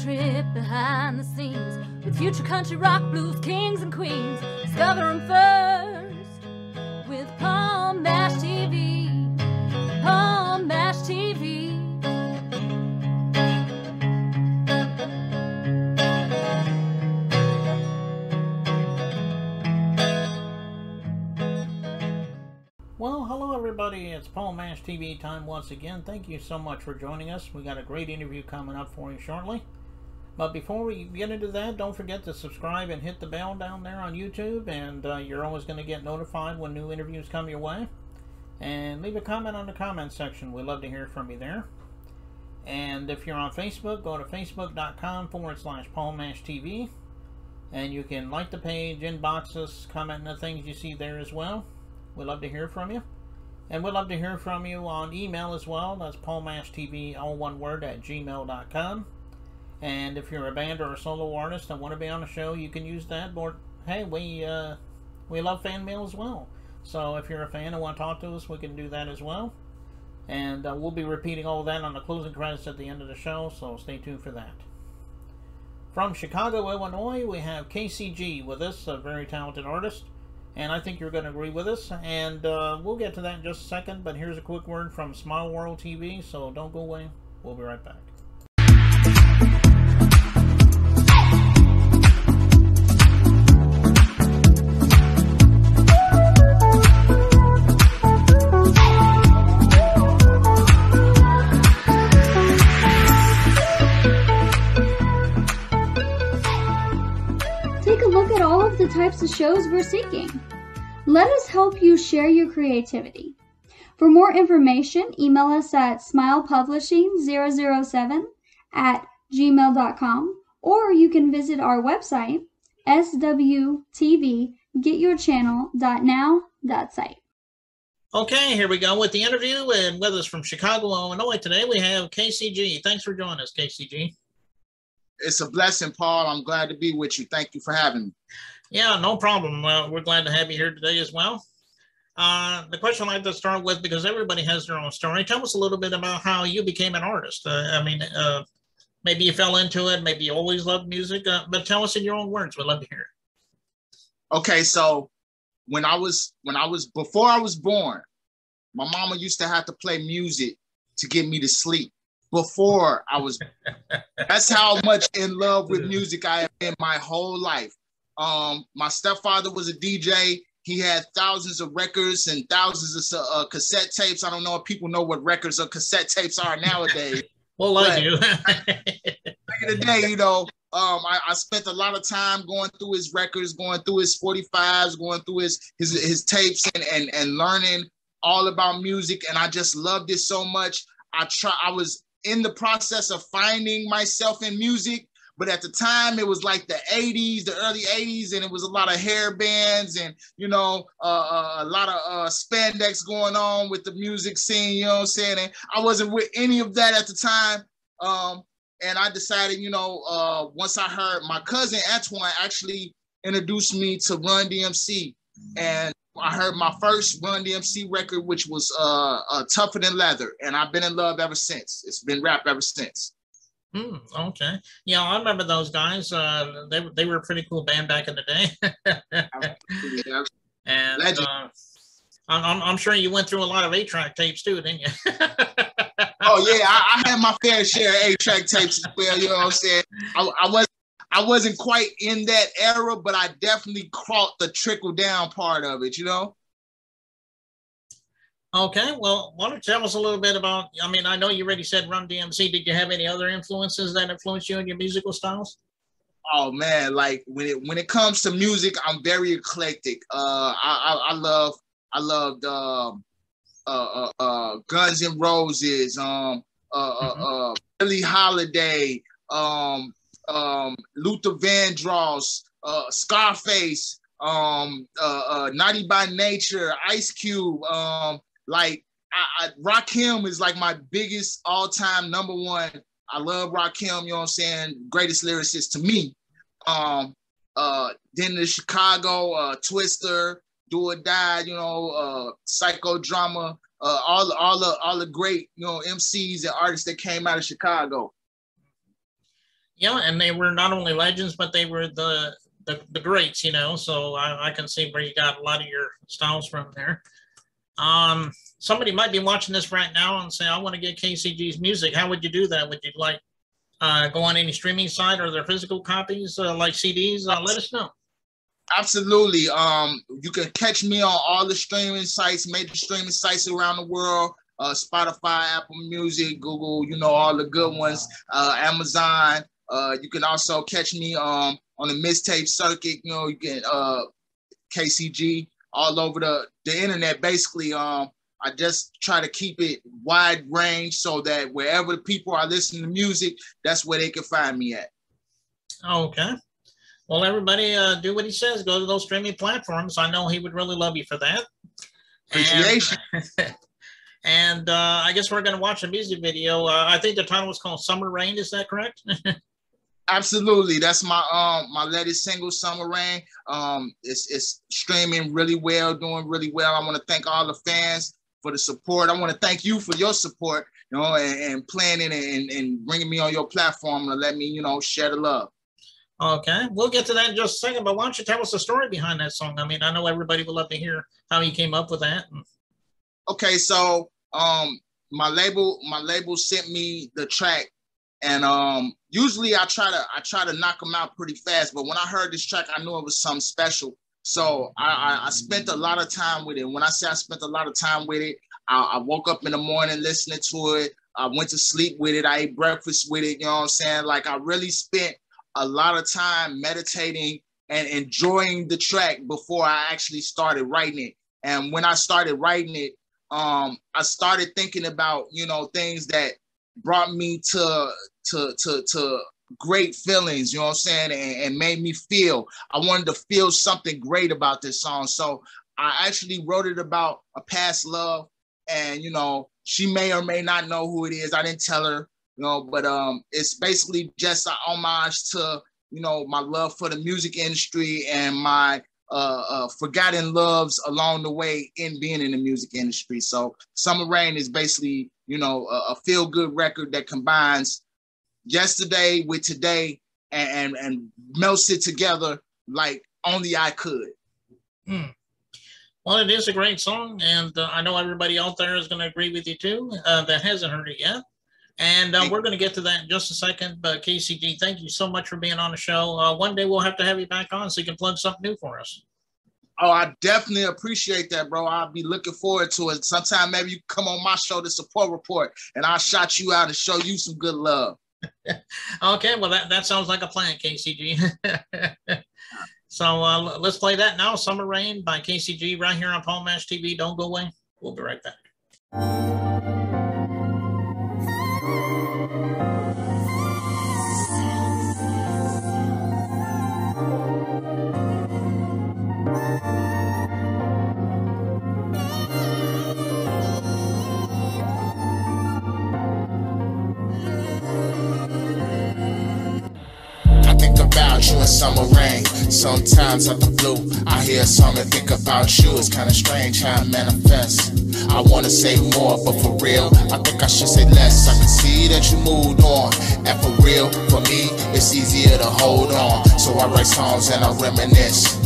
trip behind the scenes with future country rock blues kings and queens. Discover them first with Paul Mash TV. Paul Mash TV. Well, hello everybody, it's Paul Mash TV time once again. Thank you so much for joining us. We got a great interview coming up for you shortly. But before we get into that, don't forget to subscribe and hit the bell down there on YouTube, and you're always going to get notified when new interviews come your way. And leave a comment on the comment section. We'd love to hear from you there. And if you're on Facebook, go to facebook.com/PaulMashTV. And you can like the page, inbox us, comment on the things you see there as well. We'd love to hear from you. And we'd love to hear from you on email as well. That's paulmashtv, all one word, @gmail.com. And if you're a band or a solo artist and want to be on the show, you can use that. Or, hey, we love fan mail as well. So if you're a fan and want to talk to us, we can do that as well. And we'll be repeating all of that on the closing credits at the end of the show, so stay tuned for that. From Chicago, Illinois, we have KCG with us, a very talented artist. And I think you're going to agree with us, and we'll get to that in just a second, but here's a quick word from Smile World TV, so don't go away. We'll be right back. Take a look at all of the types of shows we're seeking. Let us help you share your creativity. For more information, email us at smilepublishing007@gmail.com, or you can visit our website, swtvgetyourchannel.now.site. Okay, here we go with the interview, and with us from Chicago, Illinois today, we have KCG. Thanks for joining us, KCG. It's a blessing, Paul. I'm glad to be with you. Thank you for having me. Yeah, no problem. We're glad to have you here today as well. The question I'd like to start with, because everybody has their own story, tell us a little bit about how you became an artist. Maybe you fell into it, maybe you always loved music, but tell us in your own words. We'd love to hear it. Okay, so before I was born, my mama used to have to play music to get me to sleep. Before I was, that's how much in love with music I have been my whole life. My stepfather was a DJ. He had thousands of records and thousands of cassette tapes. I don't know if people know what records or cassette tapes are nowadays. Well, I do. Back in the day, you know, I spent a lot of time going through his records, going through his 45s, going through his tapes and learning all about music. And I just loved it so much. I was in the process of finding myself in music, but at the time it was like the 80s, the early 80s, and it was a lot of hair bands and, you know, a lot of spandex going on with the music scene, you know what I'm saying? And I wasn't with any of that at the time. And I decided, you know, once I heard my cousin Antoine actually introduced me to Run DMC, and I heard my first Run DMC record, which was Tougher Than Leather, and I've been in love ever since. It's been rap ever since. Okay. Yeah, I remember those guys. They were a pretty cool band back in the day. Yeah. And I'm sure you went through a lot of 8-track tapes too, didn't you? Oh yeah, I had my fair share of 8-track tapes as well. You know what I'm saying? I wasn't quite in that era, but I definitely caught the trickle down part of it, you know? Okay, well, why don't you tell us a little bit about, I mean, I know you already said Run DMC. Did you have any other influences that influenced you in your musical styles? Oh man, like when it comes to music, I'm very eclectic. I loved Guns N' Roses, Billie Holiday, Luther Vandross, Scarface, Naughty by Nature, Ice Cube. Rakim is like my biggest all-time number one. I love Rakim, you know what I'm saying? Greatest lyricist to me. Then the Chicago, Twister, Do or Die, you know, Psychodrama, all the great, you know, MCs and artists that came out of Chicago. Yeah, and they were not only legends, but they were the greats, you know. So I can see where you got a lot of your styles from there. Somebody might be watching this right now and say, I want to get KCG's music. How would you do that? Would you like go on any streaming site or their physical copies like CDs? Let us know. Absolutely. You can catch me on all the streaming sites, major streaming sites around the world. Spotify, Apple Music, Google, you know, all the good ones. Amazon. You can also catch me on the mixtape circuit. You know, you can KCG all over the internet. Basically, I just try to keep it wide range so that wherever people are listening to music, that's where they can find me at. Okay. Well, everybody do what he says. Go to those streaming platforms. I know he would really love you for that. Appreciation. And I guess we're going to watch a music video. I think the title was called Summer Rain. Is that correct? Absolutely. That's my my latest single, Summer Rain. It's streaming really well, doing really well. I want to thank all the fans for the support. I want to thank you for your support, you know, and planning and bringing me on your platform to let me, you know, share the love. Okay, we'll get to that in just a second, but why don't you tell us the story behind that song? I mean, I know everybody would love to hear how you came up with that. Okay, so my label sent me the track, and usually I try to knock them out pretty fast, but when I heard this track, I knew it was something special. So I spent a lot of time with it. When I say I spent a lot of time with it, I woke up in the morning listening to it. I went to sleep with it. I ate breakfast with it. You know what I'm saying? Like, I really spent a lot of time meditating and enjoying the track before I actually started writing it. And when I started writing it, I started thinking about, you know, things that brought me to great feelings, you know what I'm saying, and made me feel. I wanted to feel something great about this song. So I actually wrote it about a past love, and, you know, she may or may not know who it is. I didn't tell her, you know, but it's basically just an homage to, you know, my love for the music industry and my forgotten loves along the way in being in the music industry. So Summer Rain is basically, you know, a feel-good record that combines yesterday with today and melts it together like only I could. Well, it is a great song, and I know everybody out there is going to agree with you too that hasn't heard it yet. And we're going to get to that in just a second. But KCG, thank you so much for being on the show. One day we'll have to have you back on so you can plug something new for us. Oh, I definitely appreciate that, bro. I'll be looking forward to it. Sometime maybe you come on my show, The Support Report, and I'll shout you out and show you some good love. Okay, well, that sounds like a plan, KCG. So let's play that now. Summer Rain by KCG right here on Paul Mash TV. Don't go away. We'll be right back. About you in summer rain. Sometimes out the blue, I hear a song and think about you. It's kinda strange how it manifests. I wanna say more, but for real, I think I should say less. I can see that you moved on, and for real, for me, it's easier to hold on. So I write songs and I reminisce.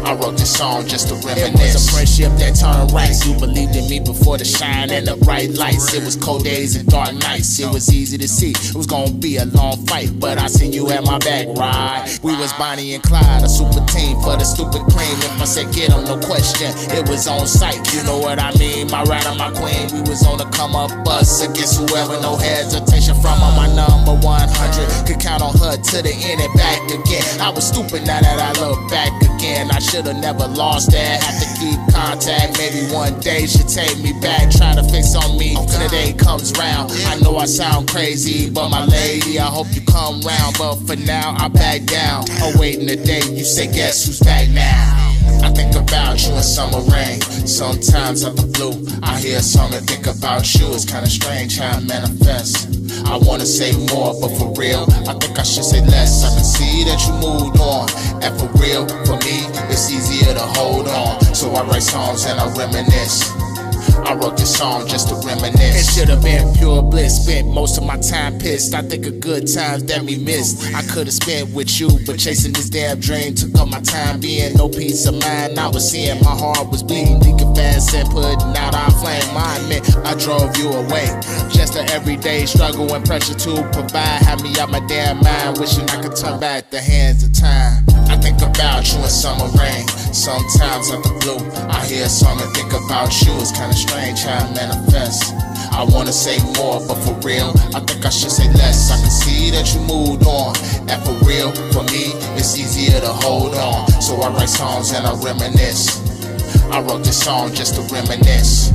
I wrote this song just to reminisce. It was a friendship that turned right. You believed in me before the shine and the bright lights. It was cold days and dark nights. It was easy to see it was gonna be a long fight, but I seen you at my back, right? We was Bonnie and Clyde, a super team for the stupid cream. If I said get 'em, no question, it was on sight. You know what I mean? My rider, my queen. We was on the come up bus against whoever, no hesitation from her. My number 100, could count on her to the end and back again. I was stupid, now that I look back again. I should've never lost that. Have to keep contact. Maybe one day she'll take me back. Try to fix on me when the day comes round. I know I sound crazy, but my lady, I hope you come round. But for now, I back down. Awaiting the day you say, guess who's back now? I think about you in summer rain. Sometimes out the blue, I hear a song and think about you. It's kinda strange how it manifests. I wanna say more, but for real, I think I should say less. I can see that you moved on, and for real, for me, it's easier to hold on. So I write songs and I reminisce. I wrote this song just to reminisce. It should have been pure bliss. Spent most of my time pissed. I think of good times that we missed. I could have spent with you, but chasing this damn dream took up my time being. No peace of mind I was seeing. My heart was bleeding, leaking fast and putting out our flame. I admit I drove you away. Just an everyday struggle and pressure to provide had me out my damn mind, wishing I could turn back the hands of time. I think about you in summer rain. Sometimes out the blue, I hear a song and think about you. It's kinda strange how it manifests. I wanna say more, but for real, I think I should say less. I can see that you moved on, and for real, for me, it's easier to hold on. So I write songs and I reminisce. I wrote this song just to reminisce.